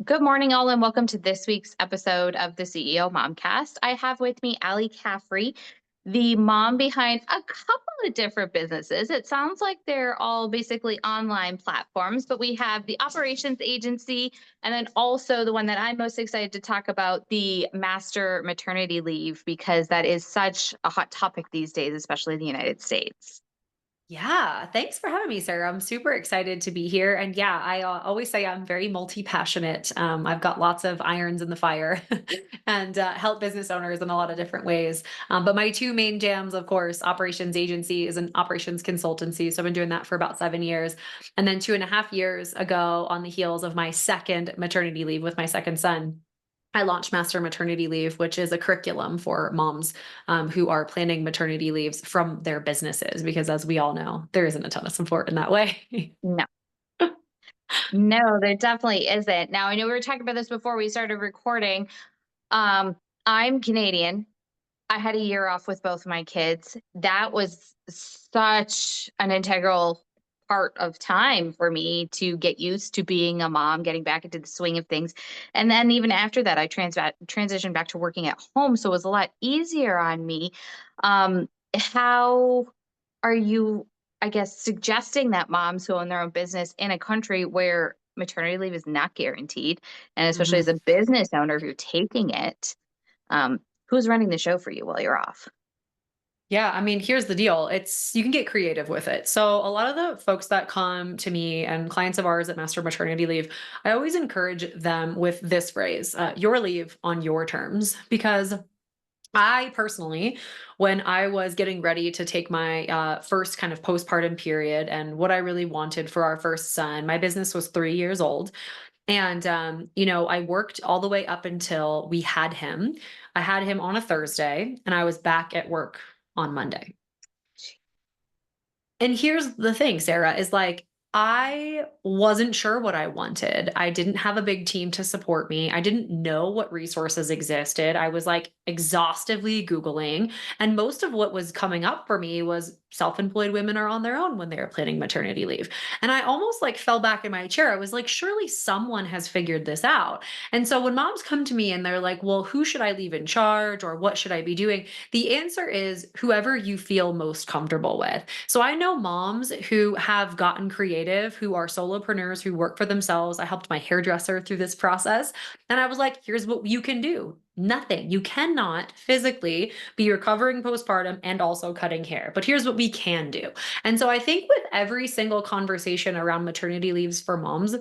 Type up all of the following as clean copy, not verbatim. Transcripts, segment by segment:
Good morning, all, and welcome to this week's episode of the CEO Momcast. I have with me Alyson Caffrey, the mom behind a couple of different businesses. It sounds like they're all basically online platforms, but we have the Operations Agency, and then also the one that I'm most excited to talk about, the Master Maternity Leave, because that is such a hot topic these days, especially in the United States. Yeah, thanks for having me, Sarah. I'm super excited to be here. And yeah, I always say I'm very multi-passionate. I've got lots of irons in the fire and help business owners in a lot of different ways. But my two main jams, of course, Operations Agency is an operations consultancy. So I've been doing that for about 7 years. And then 2.5 years ago, on the heels of my second maternity leave with my second son, I launched Master Maternity Leave, which is a curriculum for moms who are planning maternity leaves from their businesses, because as we all know, there isn't a ton of support in that way. No, no, there definitely isn't. Now, I know we were talking about this before we started recording. Um, I'm Canadian. I had a year off with both my kids. That was such an integral part of time for me to get used to being a mom, getting back into the swing of things. And then even after that, I transitioned back to working at home. So it was a lot easier on me. How are you, I guess, suggesting that moms who own their own business in a country where maternity leave is not guaranteed, and especially Mhm. as a business owner, if you're taking it, um, who's running the show for you while you're off? Yeah, I mean, here's the deal. It's you can get creative with it. So a lot of the folks that come to me and clients of ours at Master Maternity Leave, I always encourage them with this phrase, your leave on your terms, because I personally, when I was getting ready to take my first kind of postpartum period and what I really wanted for our first son, my business was 3 years old. And, I worked all the way up until we had him. I had him on a Thursday and I was back at work on Monday. And here's the thing, Sarah, is like, I wasn't sure what I wanted. I didn't have a big team to support me. I didn't know what resources existed. I was like exhaustively Googling. And most of what was coming up for me was self employed women are on their own when they are planning maternity leave. And I almost like fell back in my chair. I was like, surely someone has figured this out. And so when moms come to me and they're like, well, who should I leave in charge or what should I be doing? The answer is whoever you feel most comfortable with. So I know moms who have gotten creative, who are solopreneurs, who work for themselves. I helped my hairdresser through this process. And I was like, here's what you can do. Nothing. You cannot physically be recovering postpartum and also cutting hair. But here's what we can do. And so I think with every single conversation around maternity leaves for moms,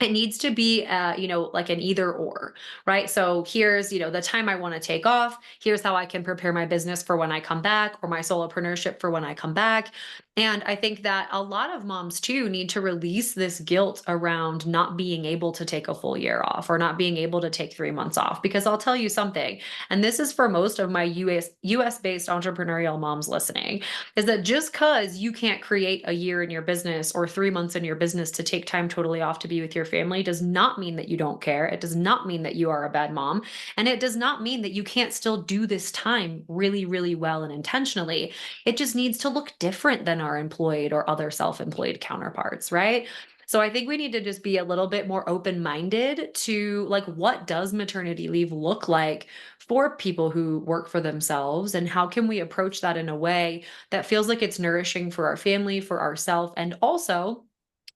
it needs to be like an either or, right? So here's the time I want to take off, here's how I can prepare my business for when I come back, or my solopreneurship for when I come back. And I think that a lot of moms too need to release this guilt around not being able to take a full year off or not being able to take 3 months off, because I'll tell you something, and this is for most of my us based entrepreneurial moms listening, is that just because you can't create a year in your business or 3 months in your business to take time totally off to be with your family does not mean that you don't care. It does not mean that you are a bad mom. And it does not mean that you can't still do this time really, really well and intentionally. It just needs to look different than our employed or other self employed counterparts, right? So I think we need to just be a little bit more open-minded to like what does maternity leave look like for people who work for themselves, and how can we approach that in a way that feels like it's nourishing for our family, for ourselves, and also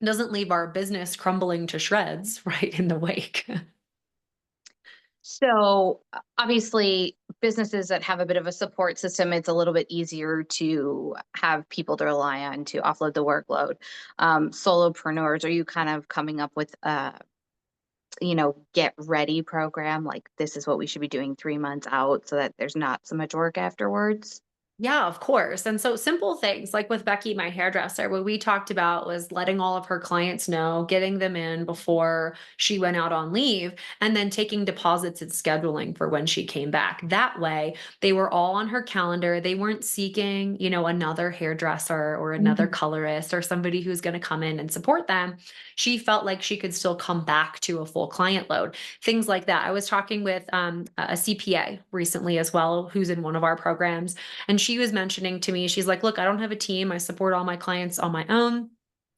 doesn't leave our business crumbling to shreds right in the wake. So obviously, businesses that have a bit of a support system, it's a little bit easier to have people to rely on to offload the workload. Solopreneurs, are you kind of coming up with a, get ready program? Like this is what we should be doing 3 months out so that there's not so much work afterwards? Yeah, of course. And so simple things like with Becky, my hairdresser, what we talked about was letting all of her clients know, getting them in before she went out on leave, and then taking deposits and scheduling for when she came back. That way, they were all on her calendar. They weren't seeking, another hairdresser or another Mhm. colorist or somebody who's going to come in and support them. She felt like she could still come back to a full client load, things like that. I was talking with a CPA recently as well, who's in one of our programs, and she was mentioning to me, she's like, look, I don't have a team. I support all my clients on my own.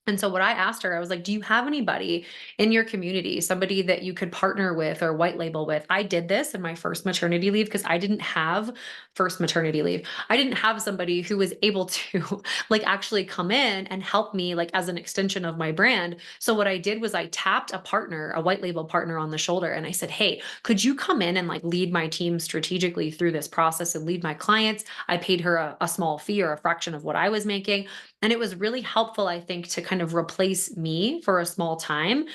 And so what I asked her, I was like, "Do you have anybody in your community, somebody that you could partner with or white label with?" I did this in my first maternity leave because I didn't have first maternity leave. I didn't have somebody who was able to like actually come in and help me like as an extension of my brand. So what I did was I tapped a partner, a white label partner on the shoulder and I said, "Hey, could you come in and like lead my team strategically through this process and lead my clients?" I paid her a small fee or a fraction of what I was making. And it was really helpful, I think, to kind of replace me for a small time,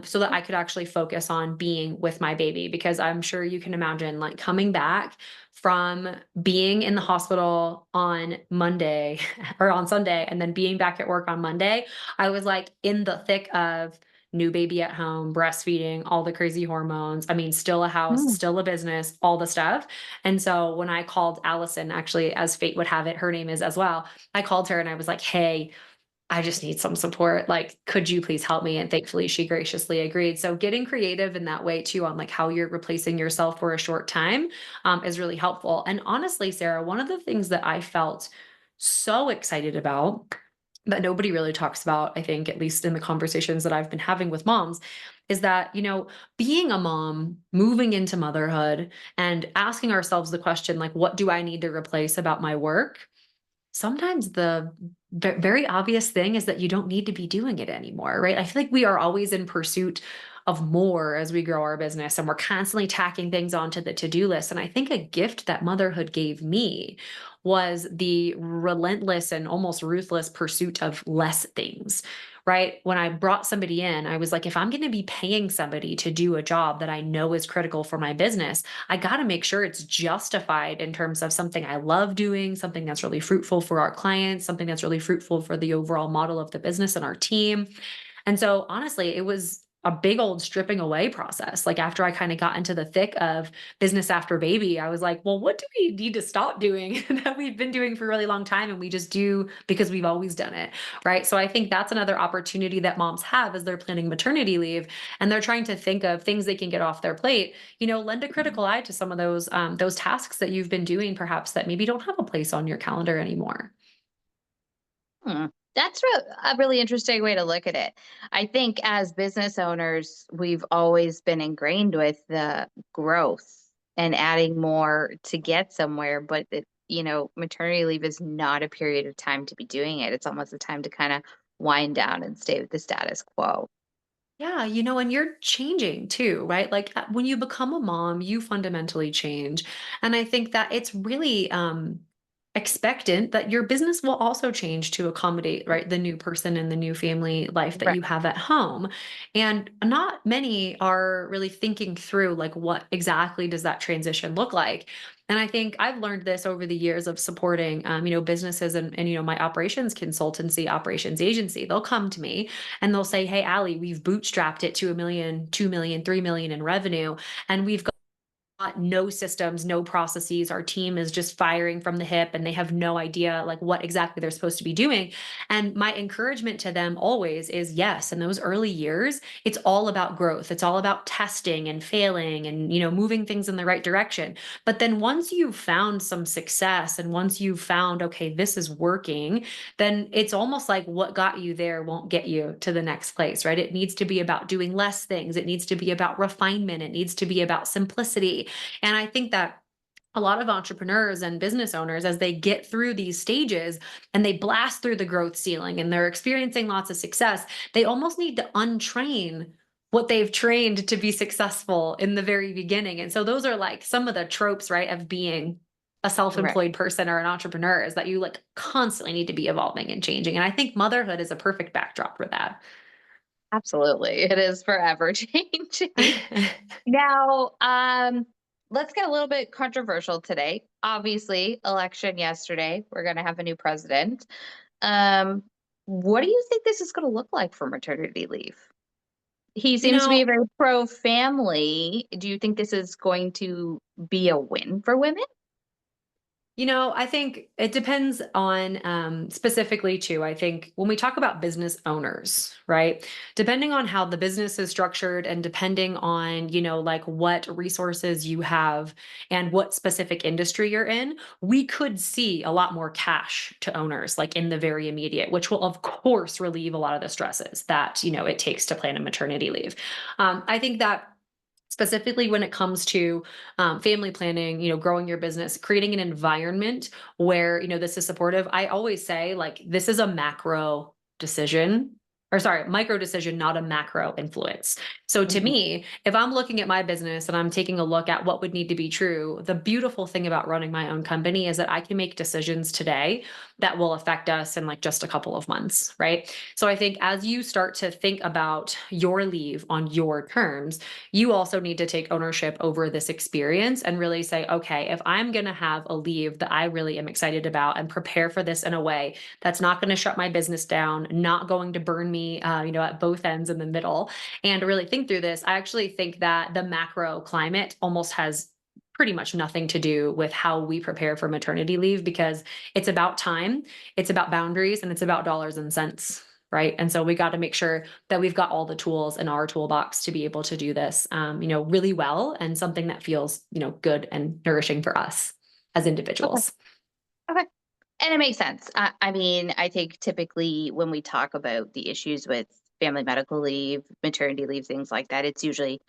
so that I could actually focus on being with my baby. Because I'm sure you can imagine, like, coming back from being in the hospital on Monday or on Sunday and then being back at work on Monday, I was, like, in the thick of new baby at home, breastfeeding, all the crazy hormones. I mean, still a house, Mm. still a business, all the stuff. And so when I called Alyson, actually, as fate would have it, her name is as well. I called her and I was like, "Hey, I just need some support. Like, could you please help me?" And thankfully, she graciously agreed. So getting creative in that way too, on like how you're replacing yourself for a short time, is really helpful. And honestly, Sarah, one of the things that I felt so excited about that nobody really talks about, I think, at least in the conversations that I've been having with moms, is that, being a mom, moving into motherhood, and asking ourselves the question, like, what do I need to replace about my work? Sometimes the very obvious thing is that you don't need to be doing it anymore, right? I feel like we are always in pursuit of more as we grow our business, and we're constantly tacking things onto the to-do list. And I think a gift that motherhood gave me was the relentless and almost ruthless pursuit of less things. Right. When I brought somebody in, I was like, if I'm going to be paying somebody to do a job that I know is critical for my business, I got to make sure it's justified in terms of something I love doing, something that's really fruitful for our clients, something that's really fruitful for the overall model of the business and our team. And so honestly, it was a big old stripping away process. Like after I kind of got into the thick of business after baby, I was like, well, what do we need to stop doing that we've been doing for a really long time and we just do because we've always done it, right? So I think that's another opportunity that moms have as they're planning maternity leave and they're trying to think of things they can get off their plate. Lend a critical eye to some of those tasks that you've been doing perhaps that maybe don't have a place on your calendar anymore. Hmm. That's a really interesting way to look at it. I think as business owners, we've always been ingrained with the growth and adding more to get somewhere, but maternity leave is not a period of time to be doing it. It's almost a time to kind of wind down and stay with the status quo. Yeah, and you're changing too, right? Like when you become a mom, you fundamentally change. And I think that it's really expectant that your business will also change to accommodate, right, the new person and the new family life that Right. you have at home. And not many are really thinking through like what exactly does that transition look like. And I think I've learned this over the years of supporting, businesses and my operations consultancy, operations agency. They'll come to me and they'll say, "Hey, Allie, we've bootstrapped it to 1 million, 2 million, 3 million in revenue, and we've got no systems, no processes. Our team is just firing from the hip and they have no idea like what exactly they're supposed to be doing." And my encouragement to them always is yes, in those early years, it's all about growth. It's all about testing and failing and moving things in the right direction. But then once you've found some success and once you've found okay, this is working, then it's almost like what got you there won't get you to the next place, right? It needs to be about doing less things. It needs to be about refinement. It needs to be about simplicity. And I think that a lot of entrepreneurs and business owners, as they get through these stages and they blast through the growth ceiling and they're experiencing lots of success, they almost need to untrain what they've trained to be successful in the very beginning. And so those are like some of the tropes, right, of being a Right. self-employed person or an entrepreneur is that you like constantly need to be evolving and changing. And I think motherhood is a perfect backdrop for that. Absolutely. It is forever changing. Now, let's get a little bit controversial today. Obviously, election yesterday. We're going to have a new president. Um, what do you think this is going to look like for maternity leave? He you seems to be know, very pro family. Do you think this is going to be a win for women? I think it depends on specifically too. I think when we talk about business owners, right? Depending on how the business is structured and depending on, like what resources you have and what specific industry you're in, we could see a lot more cash to owners, like in the very immediate, which will, of course, relieve a lot of the stresses that, it takes to plan a maternity leave. I think that specifically when it comes to family planning, growing your business, creating an environment where, this is supportive. I always say, like, this is a macro decision, or sorry, micro decision, not a macro influence. So to Mhm. me, if I'm looking at my business and I'm taking a look at what would need to be true, the beautiful thing about running my own company is that I can make decisions today that will affect us in like just a couple of months, right? So I think as you start to think about your leave on your terms, you also need to take ownership over this experience and really say, okay, if I'm going to have a leave that I really am excited about and prepare for this in a way that's not going to shut my business down, not going to burn me, at both ends in the middle, and to really think through this, I actually think that the macro climate almost has pretty much nothing to do with how we prepare for maternity leave because it's about time, it's about boundaries, and it's about dollars and cents. Right. And so we got to make sure that we've got all the tools in our toolbox to be able to do this, really well and something that feels, good and nourishing for us as Okay. individuals. Okay. And it makes sense. I mean, I think typically when we talk about the issues with family medical leave, maternity leave, things like that, it's usually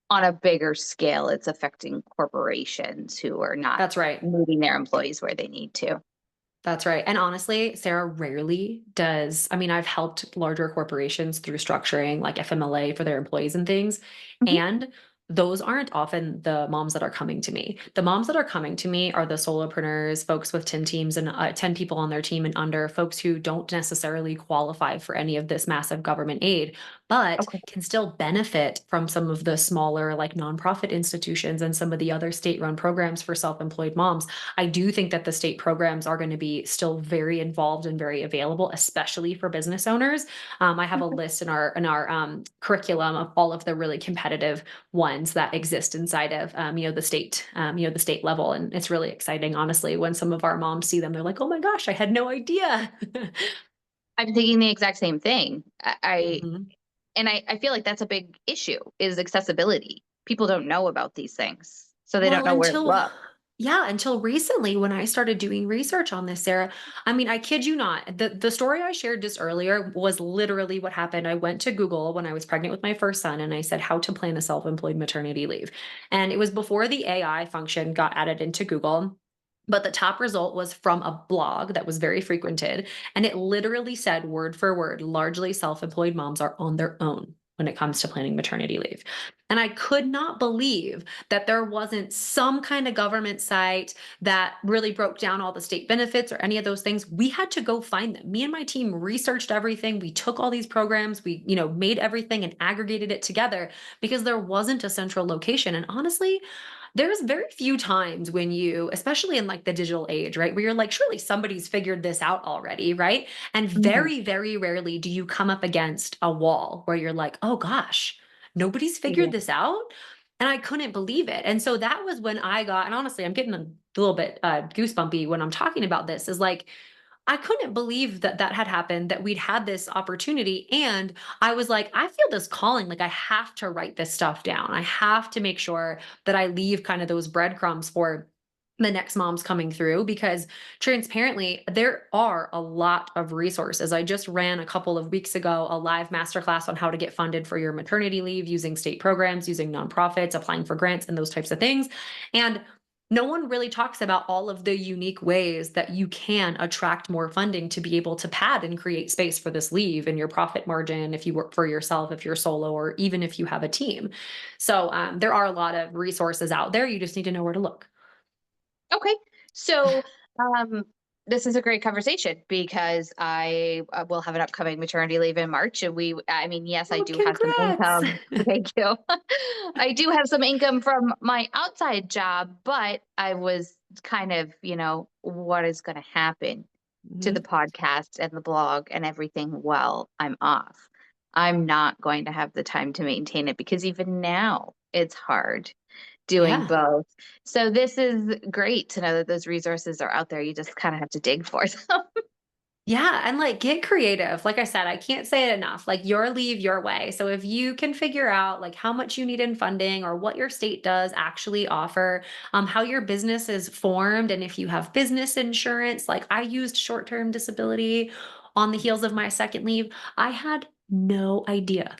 on a bigger scale. It's affecting corporations who are not That's right. moving their employees where they need to. That's right. And honestly, Sarah rarely does. I mean, I've helped larger corporations through structuring like FMLA for their employees and things. Mhm. And those aren't often the moms that are coming to me. The moms that are coming to me are the solopreneurs, folks with 10 teams and 10 people on their team and under, folks who don't necessarily qualify for any of this massive government aid, but Okay. can still benefit from some of the smaller, like nonprofit institutions and some of the other state run programs for self employed moms. I do think that the state programs are going to be still very involved and very available, especially for business owners. I have a Okay. list in our curriculum of all of the really competitive ones that exist inside of the state level, and it's really exciting. Honestly, when some of our moms see them, they're like, "Oh my gosh, I had no idea." I'm thinking the exact same thing. Mhm. I feel like that's a big issue is accessibility. People don't know about these things, so they don't Well, know where to until look. yeah, until recently when I started doing research on this, Sarah. I mean, I kid you not. The story I shared just earlier was literally what happened. I went to Google when I was pregnant with my first son and I said how to plan a self-employed maternity leave. And it was before the AI function got added into Google. But the top result was from a blog that was very frequented. And it literally said word for word, largely self-employed moms are on their own when it comes to planning maternity leave. And I could not believe that there wasn't some kind of government site that really broke down all the state benefits or any of those things. We had to go find them. Me and my team researched everything. We took all these programs, we, made everything and aggregated it together because there wasn't a central location. And honestly, there's very few times when you, especially in like the digital age, right, where you're like, surely somebody's figured this out already, right? And Mhm. very, very rarely do you come up against a wall where you're like, oh gosh, nobody's figured Yeah. this out. And I couldn't believe it. And so that was when I got, and honestly, I'm getting a little bit goosebumpy when I'm talking about this, is like, I couldn't believe that that had happened, that we'd had this opportunity. And I was like, I feel this calling. Like, I have to write this stuff down. I have to make sure that I leave kind of those breadcrumbs for the next moms coming through because transparently there are a lot of resources. I just ran a couple of weeks ago a live masterclass on how to get funded for your maternity leave using state programs, using nonprofits, applying for grants and those types of things. And no one really talks about all of the unique ways that you can attract more funding to be able to pad and create space for this leave and your profit margin if you work for yourself, if you're solo, or even if you have a team. So there are a lot of resources out there. You just need to know where to look. Okay. So, um, this is a great conversation because I will have an upcoming maternity leave in March. And I mean, yes, I Oh, do have some congrats. income. Thank you. I do have some income from my outside job, but I was kind of, what is going to happen to the Mhm. podcast and the blog and everything while I'm off? I'm not going to have the time to maintain it because even now it's hard. doing Yeah. both. So this is great to know that those resources are out there. You just kind of have to dig for them. Yeah, and like get creative. Like I said, I can't say it enough. Like your leave your way. So if you can figure out like how much you need in funding or what your state does actually offer, how your business is formed, and if you have business insurance, like I used short-term disability on the heels of my second leave, I had no idea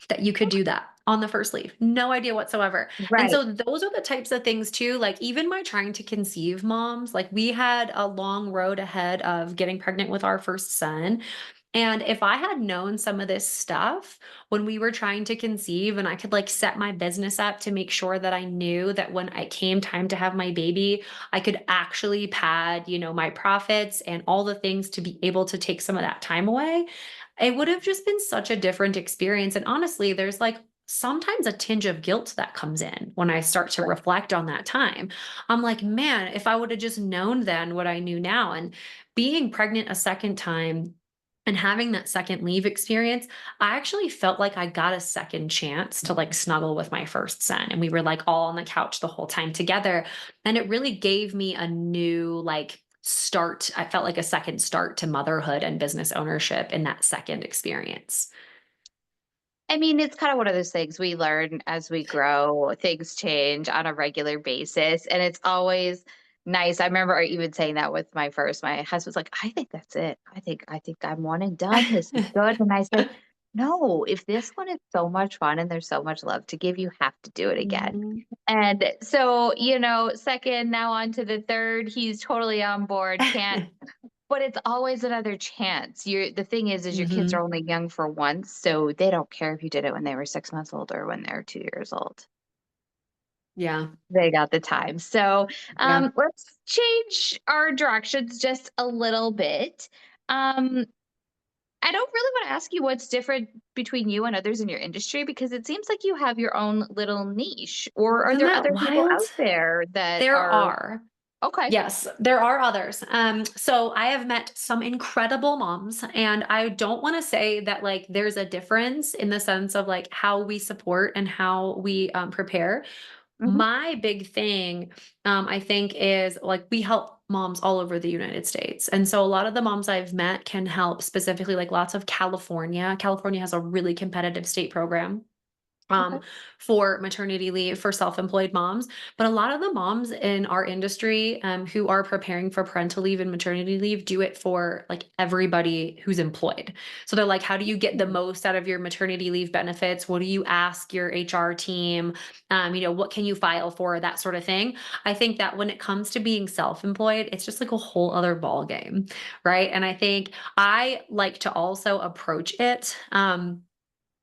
that you could do that on the first leave. No idea whatsoever. And Right. so those are the types of things too, like even my trying to conceive moms, like we had a long road ahead of getting pregnant with our first son. And if I had known some of this stuff when we were trying to conceive and I could like set my business up to make sure that I knew that when it came time to have my baby, I could actually pad, my profits and all the things to be able to take some of that time away, it would have just been such a different experience. And honestly, there's like sometimes a tinge of guilt that comes in when I start to reflect on that time. I'm like, man, if I would have just known then what I knew now. And being pregnant a second time and having that second leave experience, I actually felt like I got a second chance to like snuggle with my first son. And we were like all on the couch the whole time together. And it really gave me a new like start. I felt like a second start to motherhood and business ownership in that second experience. I mean, it's kind of one of those things we learn as we grow, things change on a regular basis. And it's always nice. I remember even saying that with my first, my husband's like, I think that's it. I think I'm one and done. This is good. And I said, no, if this one is so much fun and there's so much love to give, you have to do it again. Mhm. And so, second, now on to the third, he's totally on board. Can't But it's always another chance. The thing is your kids are Mhm. only young for once, so they don't care if you did it when they were 6 months old or when they're 2 years old. Yeah. They got the time. So, Yeah. let's change our directions just a little bit. Um, I don't really wanna ask you what's different between you and others in your industry because it seems like you have your own little niche, or are Isn't there that other people wild? out there that There are are. okay. Yes, there are others. So I have met some incredible moms, and I don't want to say that like there's a difference in the sense of like how we support and how we prepare. Mhm, My big thing, I think, is like we help moms all over the United States. And so a lot of the moms I've met can help specifically like lots of California. California has a really competitive state program okay. um, for maternity leave for self-employed moms. But a lot of the moms in our industry who are preparing for parental leave and maternity leave do it for like everybody who's employed. So they're like, how do you get the Mm, most out of your maternity leave benefits? What do you ask your HR team? What can you file for? That sort of thing. I think that when it comes to being self-employed, it's just like a whole other ball game, right? And I think I like to also approach it.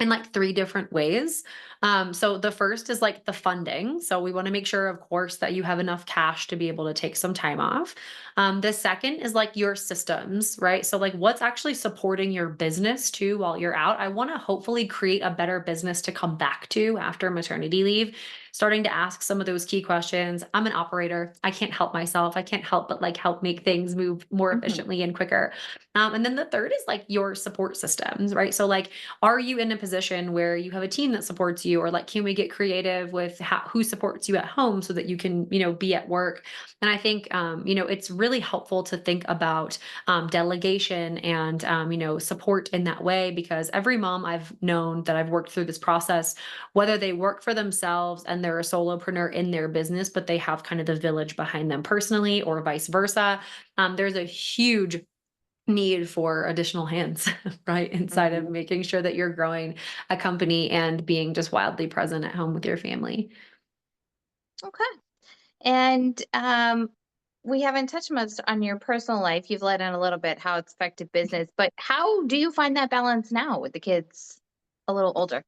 In like 3 different ways. So the first is like the funding. So we want to make sure, of course, that you have enough cash to be able to take some time off. The second is like your systems, right? So like what's actually supporting your business too while you're out. I want to hopefully create a better business to come back to after maternity leave. Starting to ask some of those key questions. I'm an operator. I can't help myself. I can't help but like help make things move more mhm, efficiently and quicker. And then the third is like your support systems, right? So like are you in a position where you have a team that supports you, or like can we get creative with who supports you at home so that you can be at work? And I think it's really helpful to think about delegation and support in that way, because every mom I've known that I've worked through this process, whether they work for themselves and they're a solopreneur in their business but they have kind of the village behind them personally, or vice versa, there's a huge need for additional hands, right? Inside of mhm. making sure that you're growing a company and being just wildly present at home with your family. Okay. And we haven't touched much on your personal life. You've let in a little bit how it's affected business, but how do you find that balance now with the kids a little older?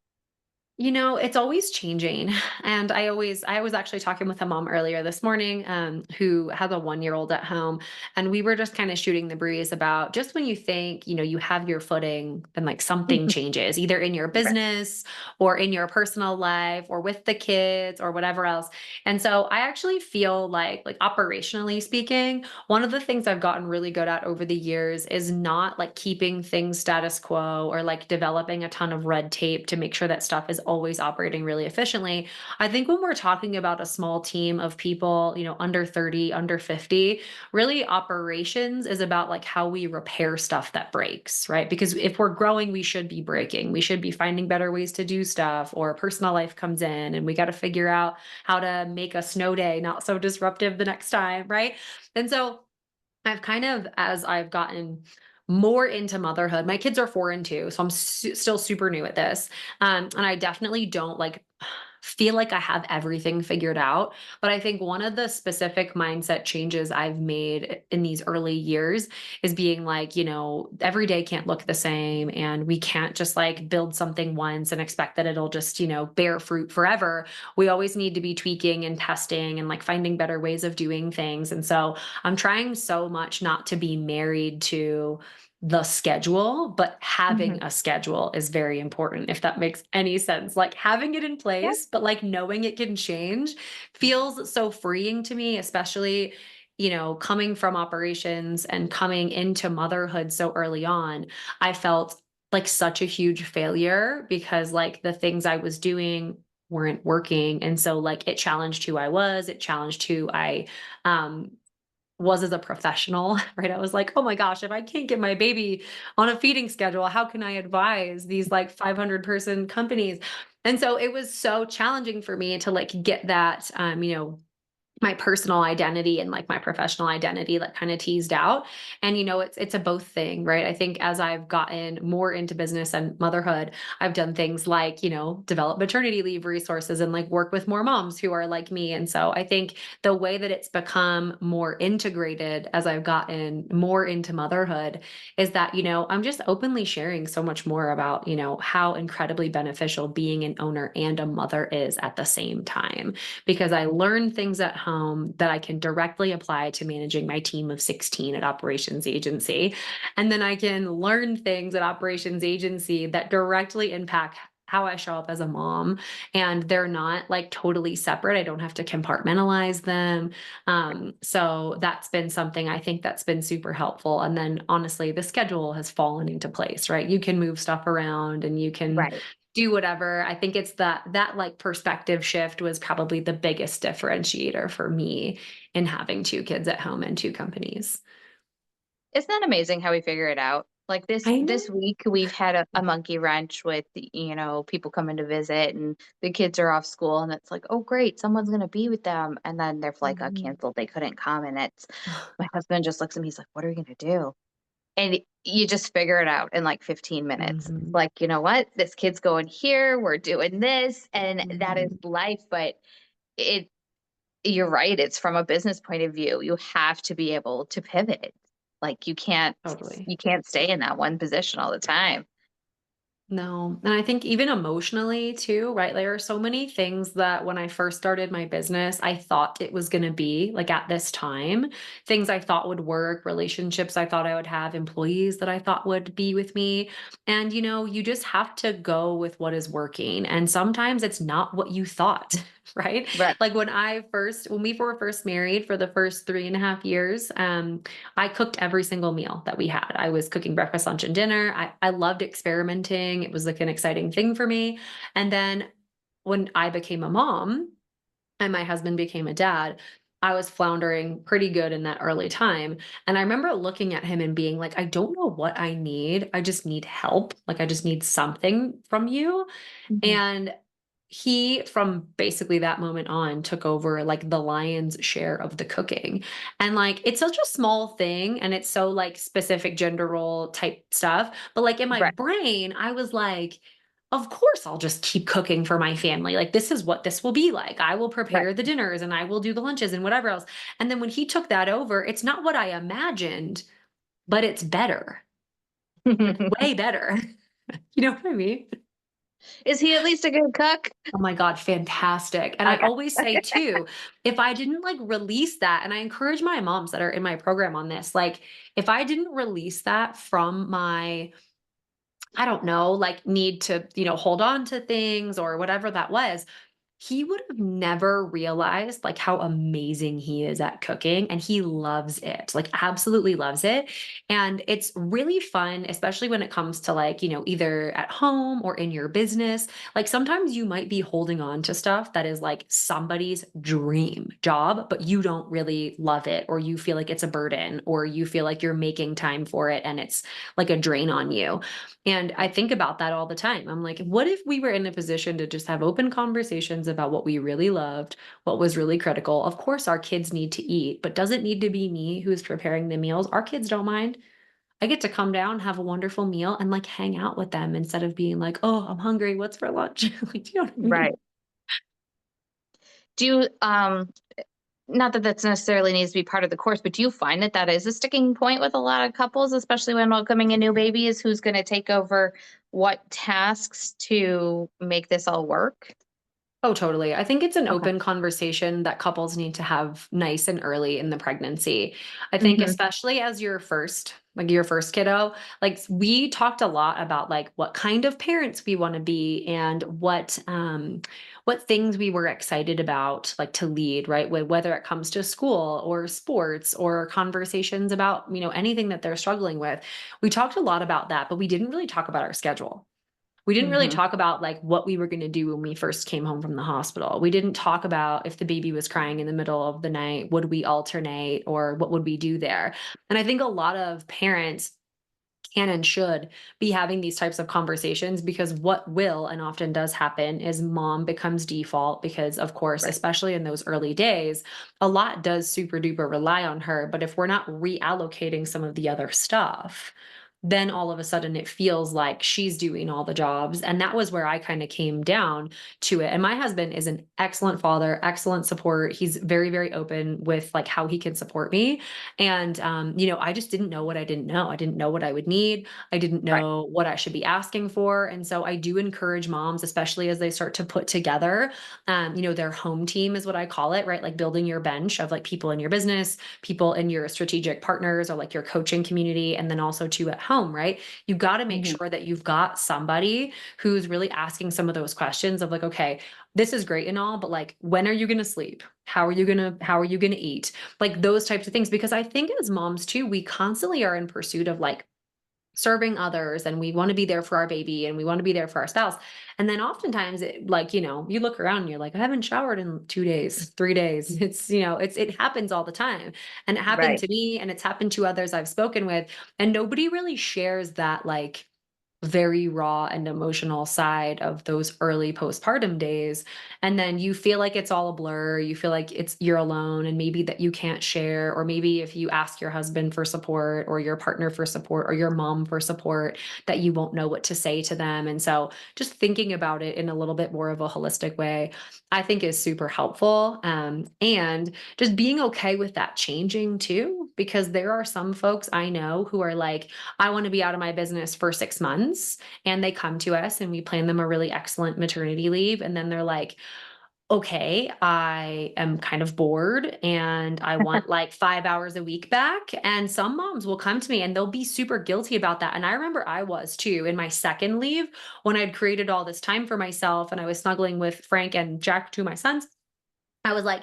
It's always changing. And I was actually talking with a mom earlier this morning, who has a 1-year-old at home. And we were just kind of shooting the breeze about just when you think, you have your footing, then like something changes, either in your Right. business or in your personal life or with the kids or whatever else. And so I actually feel like operationally speaking, one of the things I've gotten really good at over the years is not like keeping things status quo or like developing a ton of red tape to make sure that stuff is always operating really efficiently. I think when we're talking about a small team of people, under 30, under 50, really operations is about like how we repair stuff that breaks, right? Because if we're growing, we should be breaking. We should be finding better ways to do stuff, or personal life comes in and we got to figure out how to make a snow day not so disruptive the next time, right? And so I've kind of, as I've gotten more into motherhood, my kids are 4 and 2, so I'm still super new at this. And I definitely don't like feel like I have everything figured out. But I think one of the specific mindset changes I've made in these early years is being like, every day can't look the same. And we can't just like build something once and expect that it'll just, bear fruit forever. We always need to be tweaking and testing and like finding better ways of doing things. And so I'm trying so much not to be married to the schedule, but having Mhm. a schedule is very important, if that makes any sense. Like having it in Yep. place, but like knowing it can change feels so freeing to me, especially, coming from operations and coming into motherhood so early on. I felt like such a huge failure because like the things I was doing weren't working. And so like it challenged who I was, it challenged who I um was as a professional, right? I was like, "Oh my gosh, if I can't get my baby on a feeding schedule, how can I advise these like 500-person companies?" And so it was so challenging for me to like get that, my personal identity and like my professional identity like kind of teased out. And it's a both thing, right? I think as I've gotten more into business and motherhood, I've done things like, develop maternity leave resources and like work with more moms who are like me. And so I think the way that it's become more integrated as I've gotten more into motherhood is that, I'm just openly sharing so much more about, how incredibly beneficial being an owner and a mother is at the same time, because I learned things at home that I can directly apply to managing my team of 16 at Operations Agency. And then I can learn things at Operations Agency that directly impact how I show up as a mom. And they're not like totally separate. I don't have to compartmentalize them. So that's been something I think that's been super helpful. And then honestly, the schedule has fallen into place, right? You can move stuff around and you can Right. do whatever. I think it's that like perspective shift was probably the biggest differentiator for me in having 2 kids at home and 2 companies. Isn't that amazing how we figure it out? Like I this know. week we've had a monkey wrench with people coming to visit and the kids are off school and it's like, oh great, someone's gonna be with them. And then their flight got Mhm. canceled. They couldn't come. And it's my husband just looks at me, he's like, what are we gonna do? And you just figure it out in like 15 minutes. It's Mhm. like, you know what? This kid's going here, we're doing this, and that is Mhm. life. But it you're right, it's from a business point of view. You have to be able to pivot. Like Totally. you can't stay in that one position all the time. No, and I think even emotionally too, right? There are so many things that when I first started my business, I thought it was going to be like at this time, things I thought would work, relationships I thought I would have, employees that I thought would be with me. And you just have to go with what is working. And sometimes it's not what you thought, right? Right. Like when we were first married for the first 3.5 years, I cooked every single meal that we had. I was cooking breakfast, lunch, and dinner. I loved experimenting. It was like an exciting thing for me. And then when I became a mom and my husband became a dad, I was floundering pretty good in that early time. And I remember looking at him and being like, I don't know what I need. I just need help. Like, I just need something from you. Mhm. And he, from basically that moment on, took over like the lion's share of the cooking. And like it's such a small thing and it's so like specific gender role type stuff. But like in my Right. brain, I was like, of course I'll just keep cooking for my family. Like this is what this will be like. I will Right. prepare the dinners and I will do the lunches and whatever else. And then when he took that over, it's not what I imagined, but it's better. It's way better. You know what I mean? Is he at least a good cook? Oh my god, fantastic. And I Okay. always say too, if I didn't like release that, and I encourage my moms that are in my program on this, like if I didn't release that from my, I don't know, like need to, hold on to things or whatever that was, he would have never realized like how amazing he is at cooking, and he loves it. Like absolutely loves it. And it's really fun, especially when it comes to like, either at home or in your business. Like sometimes you might be holding on to stuff that is like somebody's dream job, but you don't really love it, or you feel like it's a burden, or you feel like you're making time for it and it's like a drain on you. And I think about that all the time. I'm like, what if we were in a position to just have open conversations about what we really loved, what was really critical? Of course, our kids need to eat, but does it need to be me who's preparing the meals? Our kids don't mind. I get to come down, have a wonderful meal, and like hang out with them instead of being like, oh, I'm hungry. What's for lunch? Like, do you know what I mean? Right. Do you, not that that's necessarily needs to be part of the course, but do you find that that is a sticking point with a lot of couples, especially when welcoming a new baby, is who's going to take over what tasks to make this all work? Oh, totally. I think it's an Okay. open conversation that couples need to have nice and early in the pregnancy. I think Hmm. especially as your first kiddo, like we talked a lot about like what kind of parents we want to be and what things we were excited about like to lead, right? Whether it comes to school or sports or conversations about, anything that they're struggling with. We talked a lot about that, but we didn't really talk about our schedule. We didn't really Hmm. talk about like what we were going to do when we first came home from the hospital. We didn't talk about if the baby was crying in the middle of the night, would we alternate or what would we do there? And I think a lot of parents can and should be having these types of conversations, because what will and often does happen is mom becomes default because, of course, Right. especially in those early days, a lot does super duper rely on her. But if we're not reallocating some of the other stuff, then all of a sudden it feels like she's doing all the jobs. And that was where I kind of came down to it. And my husband is an excellent father, excellent support. He's very, very open with like how he can support me. And, I just didn't know what I didn't know. I didn't know what I would need. I didn't Right. know what I should be asking for. And so I do encourage moms, especially as they start to put together, their home team is what I call it, right? Like building your bench of like people in your business, people in your strategic partners or like your coaching community, and then also too at home, right? You got to make Hmm. sure that you've got somebody who's really asking some of those questions of like, okay, this is great and all, but like, when are you going to sleep? How are you going to eat? Like those types of things. Because I think as moms too, we constantly are in pursuit of like serving others, and we want to be there for our baby and we want to be there for our spouse. And then oftentimes like, you look around and you're like, I haven't showered in 2 days, 3 days. It happens all the time. And it happened Right. to me and it's happened to others I've spoken with. And nobody really shares that like very raw and emotional side of those early postpartum days. And then you feel like it's all a blur. You feel like you're alone, and maybe that you can't share, or maybe if you ask your husband for support or your partner for support or your mom for support, that you won't know what to say to them. And so just thinking about it in a little bit more of a holistic way, I think is super helpful. And just being okay with that changing too, because there are some folks I know who are like, I want to be out of my business for 6 months. And they come to us and we plan them a really excellent maternity leave. And then they're like, okay, I am kind of bored and I want like 5 hours a week back. And some moms will come to me and they'll be super guilty about that. And I remember I was too in my second leave when I'd created all this time for myself and I was snuggling with Frank and Jack, two of my sons. I was like,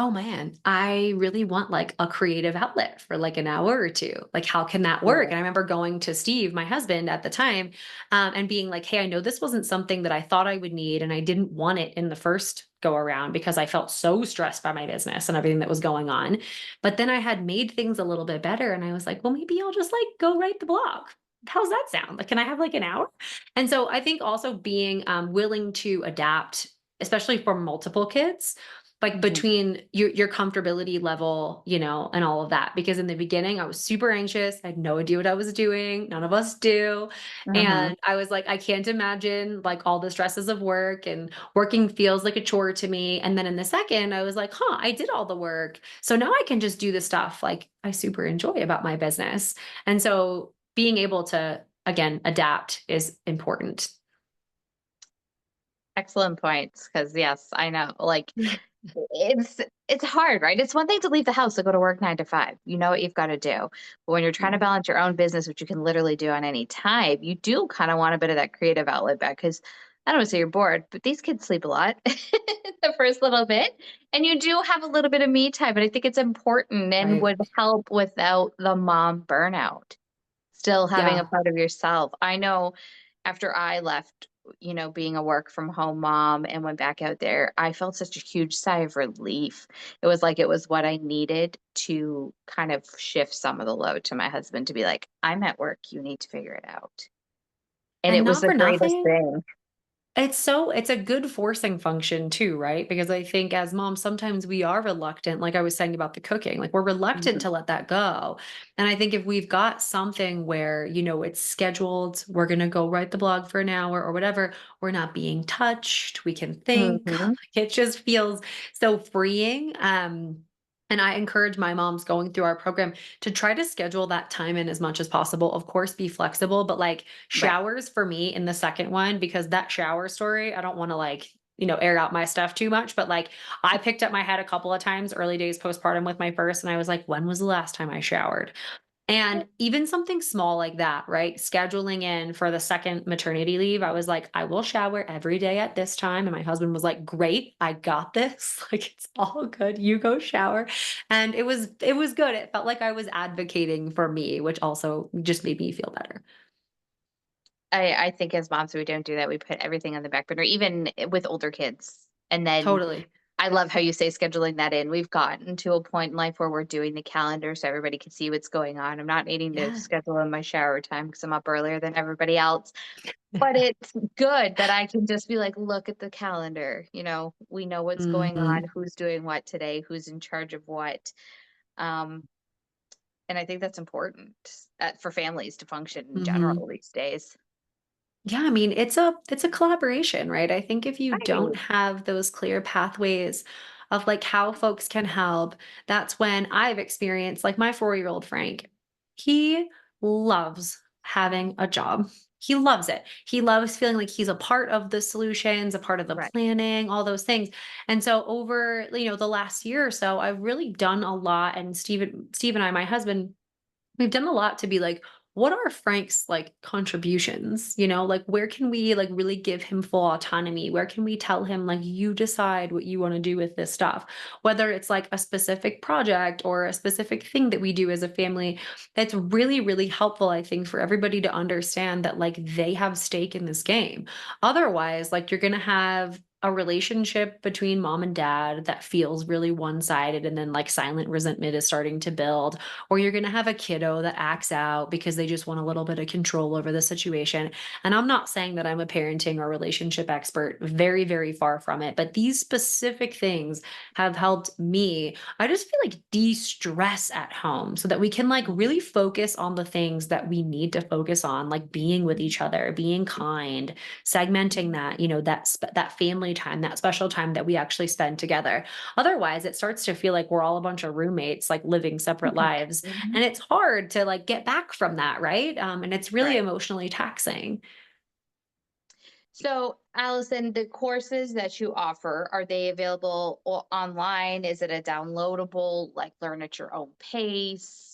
oh man, I really want like a creative outlet for like an hour or two. Like, how can that work? Right. And I remember going to Steve, my husband at the time, and being like, hey, I know this wasn't something that I thought I would need. And I didn't want it in the first go around because I felt so stressed by my business and everything that was going on. But then I had made things a little bit better. And I was like, well, maybe I'll just like go write the blog. How's that sound? Like, can I have like an hour? And so I think also being willing to adapt, especially for multiple kids, like Hmm. between your comfortability level, and all of that. Because in the beginning, I was super anxious. I had no idea what I was doing. None of us do. Hmm. And I was like, I can't imagine like all the stresses of work, and working feels like a chore to me. And then in the second, I was like, I did all the work. So now I can just do the stuff like I super enjoy about my business. And so being able to, again, adapt is important. Excellent points. Because yes, I know. Like it's hard, right? It's one thing to leave the house to go to work 9 to 5. You know what you've got to do. But when you're trying to Mhm. balance your own business, which you can literally do on any time, you do kind of want a bit of that creative outlet back. Because I don't wanna say you're bored, but these kids sleep a lot the first little bit, and you do have a little bit of me time, but I think it's important and Right. would help without the mom burnout. Still having a Yeah. part of yourself. I know after I left, being a work from home mom and went back out there, I felt such a huge sigh of relief. It was like it was what I needed to kind of shift some of the load to my husband to be like, I'm at work, you need to figure it out. And And it was not the for greatest nothing, thing. it's a good forcing function too, right? Because I think as moms, sometimes we are reluctant, like I was saying about the cooking, like we're reluctant Mhm. to let that go. And I think if we've got something where, it's scheduled, we're going to go write the blog for an hour or whatever, we're not being touched, we can think. Mhm. It just feels so freeing. And I encourage my moms going through our program to try to schedule that time in as much as possible. Of course, be flexible, but like Right. showers for me in the second one, because that shower story, I don't want to like, air out my stuff too much, but like I picked up my head a couple of times early days postpartum with my first, and I was like, when was the last time I showered? And even something small like that, right? Scheduling in for the second maternity leave, I was like, I will shower every day at this time. And my husband was like, great, I got this. Like it's all good. You go shower. And it was good. It felt like I was advocating for me, which also just made me feel better. I think as moms, we don't do that. We put everything on the back burner, even with older kids. And then Totally. I love how you say scheduling that in. We've gotten to a point in life where we're doing the calendar so everybody can see what's going on. I'm not needing to Yeah. schedule in my shower time because I'm up earlier than everybody else. But it's good that I can just be like, look at the calendar. We know what's going on, Mhm. who's doing what today, who's in charge of what. Um, and I think that's important for families to function in general Mhm. these days. Yeah, I mean, it's a collaboration, right? I think if you don't Right. have those clear pathways of like how folks can help, that's when I've experienced like my 4-year-old Frank. He loves having a job. He loves it. He loves feeling like he's a part of the solutions, a part of the Right. planning, all those things. And so over, the last year or so, I've really done a lot. And Steve and I, my husband, we've done a lot to be like, what are Frank's like contributions? Like where can we like really give him full autonomy? Where can we tell him like you decide what you want to do with this stuff? Whether it's like a specific project or a specific thing that we do as a family, it's really, really helpful, I think, for everybody to understand that like they have stake in this game. Otherwise, like you're gonna have a relationship between mom and dad that feels really one-sided, and then like silent resentment is starting to build, or you're going to have a kiddo that acts out because they just want a little bit of control over the situation. And I'm not saying that I'm a parenting or relationship expert, very, very far from it. But these specific things have helped me. I just feel like de stress at home so that we can like really focus on the things that we need to focus on, like being with each other, being kind, segmenting that, that family time, that special time that we actually spend together. Otherwise, it starts to feel like we're all a bunch of roommates, like living separate lives. Mhm. And it's hard to like get back from that, right? And it's really Right. emotionally taxing. So, Allison, the courses that you offer, are they available online? Is it a downloadable, like learn at your own pace?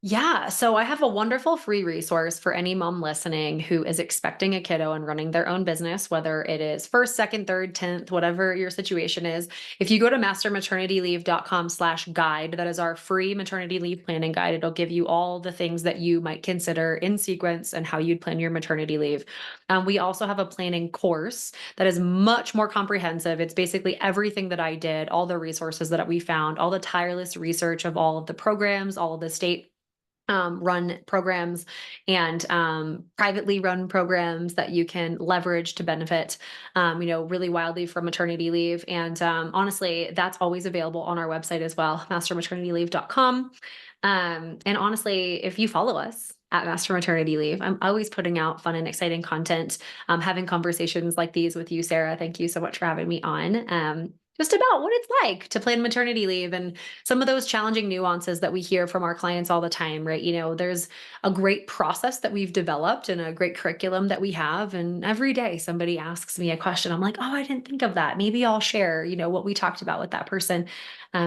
Yeah, so I have a wonderful free resource for any mom listening who is expecting a kiddo and running their own business, whether it is first, second, third, 10th, whatever your situation is. If you go to mastermaternityleave.com/guide, that is our free maternity leave planning guide. It'll give you all the things that you might consider in sequence and how you'd plan your maternity leave. We also have a planning course that is much more comprehensive. It's basically everything that I did, all the resources that we found, all the tireless research of all of the programs, all of the state run programs, and privately run programs that you can leverage to benefit, really wildly from maternity leave. And honestly, that's always available on our website as well, mastermaternityleave.com. And honestly, if you follow us at Master Maternity Leave, I'm always putting out fun and exciting content, having conversations like these with you, Sarah. Thank you so much for having me on. Just about what it's like to plan maternity leave and some of those challenging nuances that we hear from our clients all the time, right? There's a great process that we've developed and a great curriculum that we have. And every day somebody asks me a question. I'm like, oh, I didn't think of that. Maybe I'll share, what we talked about with that person.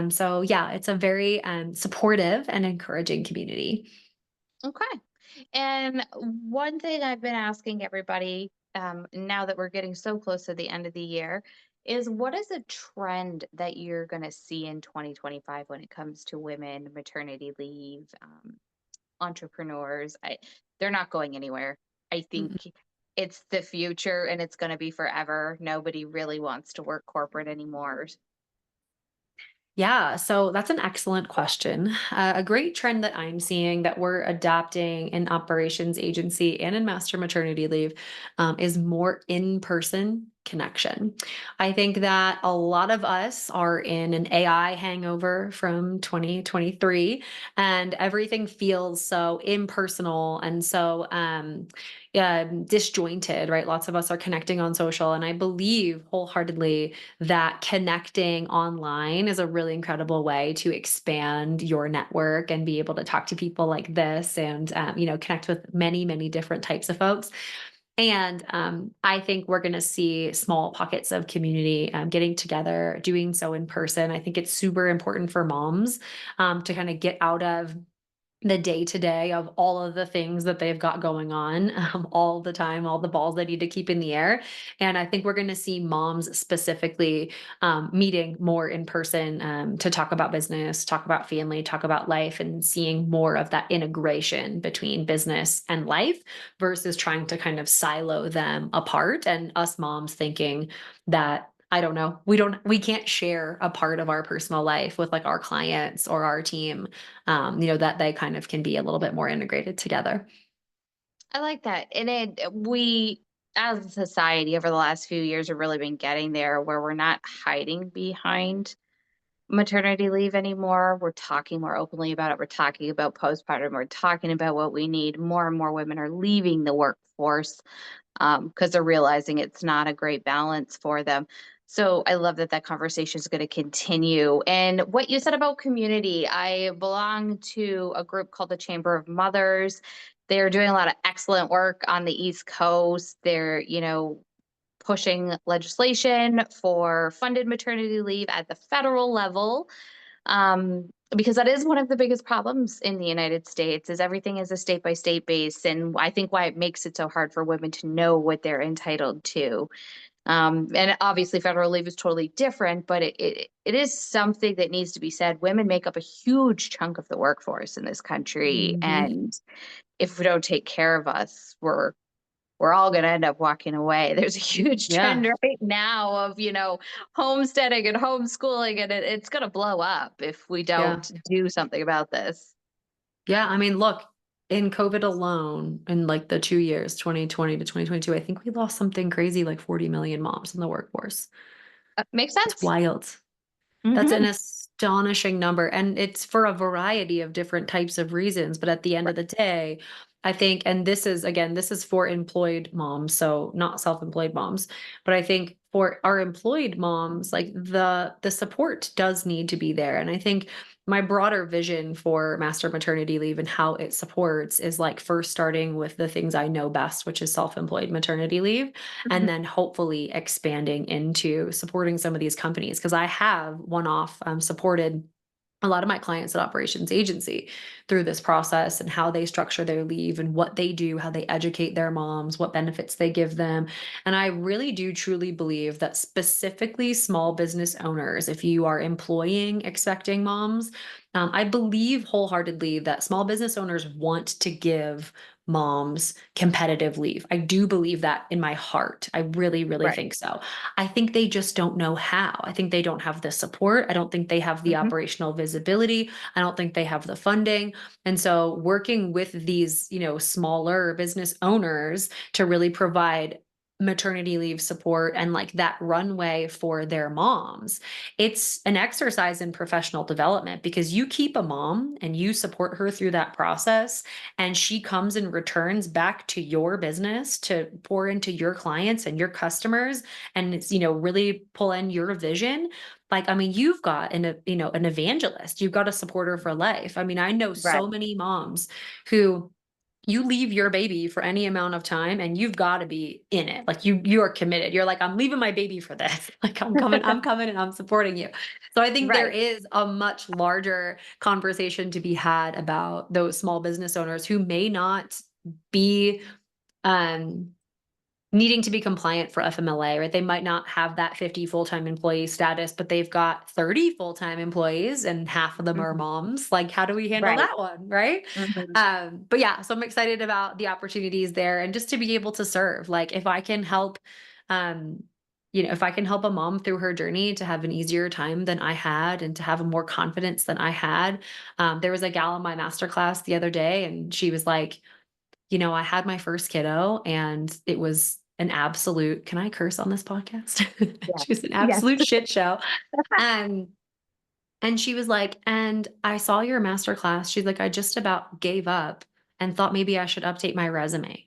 So yeah, it's a very supportive and encouraging community. Okay. And one thing I've been asking everybody, now that we're getting so close to the end of the year, is what is a trend that you're going to see in 2025 when it comes to women, maternity leave, entrepreneurs? They're not going anywhere. I Mhm. think it's the future and it's going to be forever. Nobody really wants to work corporate anymore. Yeah, so that's an excellent question. A great trend that I'm seeing that we're adapting in operations agency and in master maternity leave is more in person connection. I think that a lot of us are in an AI hangover from 2023, and everything feels so impersonal and so disjointed, right? Lots of us are connecting on social, and I believe wholeheartedly that connecting online is a really incredible way to expand your network and be able to talk to people like this and connect with many many different types of folks. And I think we're going to see small pockets of community getting together, doing so in person. I think it's super important for moms to kind of get out of the day to day of all of the things that they've got going on all the time, all the balls they need to keep in the air. And I think we're going to see moms specifically meeting more in person to talk about business, talk about family, talk about life, and seeing more of that integration between business and life versus trying to kind of silo them apart. And us moms thinking that I don't know. We can't share a part of our personal life with like our clients or our team, that they kind of can be a little bit more integrated together. I like that. And we, as a society, over the last few years, have really been getting there where we're not hiding behind maternity leave anymore. We're talking more openly about it. We're talking about postpartum. We're talking about what we need. More and more women are leaving the workforce because they're realizing it's not a great balance for them. So I love that that conversation is going to continue. And what you said about community, I belong to a group called the Chamber of Mothers. They're doing a lot of excellent work on the East Coast. They're, pushing legislation for funded maternity leave at the federal level, because that is one of the biggest problems in the United States is everything is a state by state base, and I think why it makes it so hard for women to know what they're entitled to. And obviously, federal leave is totally different, but it is something that needs to be said. Women make up a huge chunk of the workforce in this country, Mhm. and if we don't take care of us, we're all going to end up walking away. There's a huge Yeah. trend right now of, homesteading and homeschooling, and it's going to blow up if we Yeah. don't do something about this. Yeah. I mean, look, in COVID alone, in like the 2 years, 2020 to 2022, I think we lost something crazy like 40 million moms in the workforce. Makes It's sense. wild. That's an Hmm. astonishing number, and it's for a variety of different types of reasons, but at the end of the day, I think and this is again, this is for employed moms, so not self-employed moms, but I think for our employed moms, like, the support does need to be there, and I think my broader vision for master maternity leave and how it supports is, like, first starting with the things I know best, which is self-employed maternity leave, and then hopefully expanding into supporting some of these companies because I have one-off supported a lot of my clients at operations agency through this process and how they structure their leave and what they do, how they educate their moms, what benefits they give them. And I really do truly believe that specifically small business owners, if you are employing expecting moms, I believe wholeheartedly that small business owners want to give moms competitive leave. I do believe that in my heart. I really, really Right. think so. I think they just don't know how. I think they don't have the support. I don't think they have the Hmm. operational visibility. I don't think they have the funding. And so working with these, smaller business owners to really provide maternity leave support and like that runway for their moms. It's an exercise in professional development because you keep a mom and you support her through that process and she comes and returns back to your business to pour into your clients and your customers and it's really pull in your vision. Like, I mean, you've got an evangelist, you've got a supporter for life. I mean, I know Right. so many moms who you leave your baby for any amount of time and you've got to be in it. Like you are committed. You're like, I'm leaving my baby for this. Like I'm coming and I'm supporting you. So I think there Right. is a much larger conversation to be had about those small business owners who may not be um needing to be compliant for FMLA, right? They might not have that 50 full-time employee status, but they've got 30 full-time employees and half of them are Mhm. moms. Like, how do we handle Right. that one, right? Mhm. But yeah, so I'm excited about the opportunities there and just to be able to serve. Like, if I can help, um, if I can help a mom through her journey to have an easier time than I had and to have a more confidence than I had. There was a gal in my masterclass the other day, and she was like, I had my first kiddo and it was an absolute, can I curse on this podcast? Yes. She was an Yes. absolute shit show. Um, and she was like, and I saw your master class. She's like, I just about gave up and thought maybe I should update my resume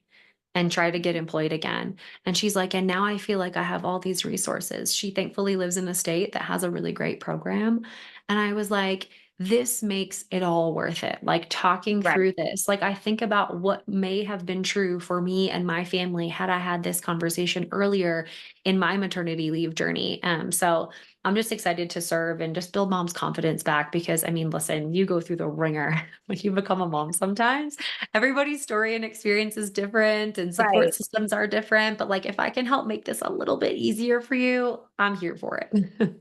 and try to get employed again. And she's like, and now I feel like I have all these resources. She thankfully lives in a state that has a really great program. And I was like, this makes it all worth it. Like talking Right. through this, like I think about what may have been true for me and my family had I had this conversation earlier in my maternity leave journey. So I'm just excited to serve and just build mom's confidence back because I mean, listen, you go through the ringer when you become a mom sometimes. Everybody's story and experience is different and support Right. systems are different, but like if I can help make this a little bit easier for you, I'm here for it.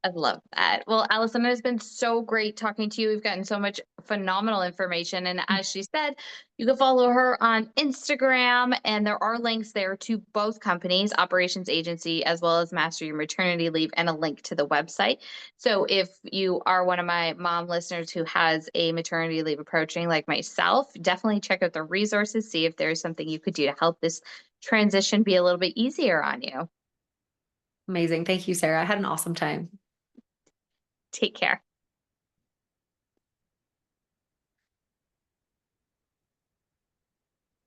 I love that. Well, Allison, it has been so great talking to you. We've gotten so much phenomenal information. And as she said, you can follow her on Instagram, and there are links there to both companies, Operations Agency, as well as Master Your Maternity Leave, and a link to the website. So if you are one of my mom listeners who has a maternity leave approaching, like myself, definitely check out the resources, see if there's something you could do to help this transition be a little bit easier on you. Amazing. Thank you, Sarah. I had an awesome time. Take care.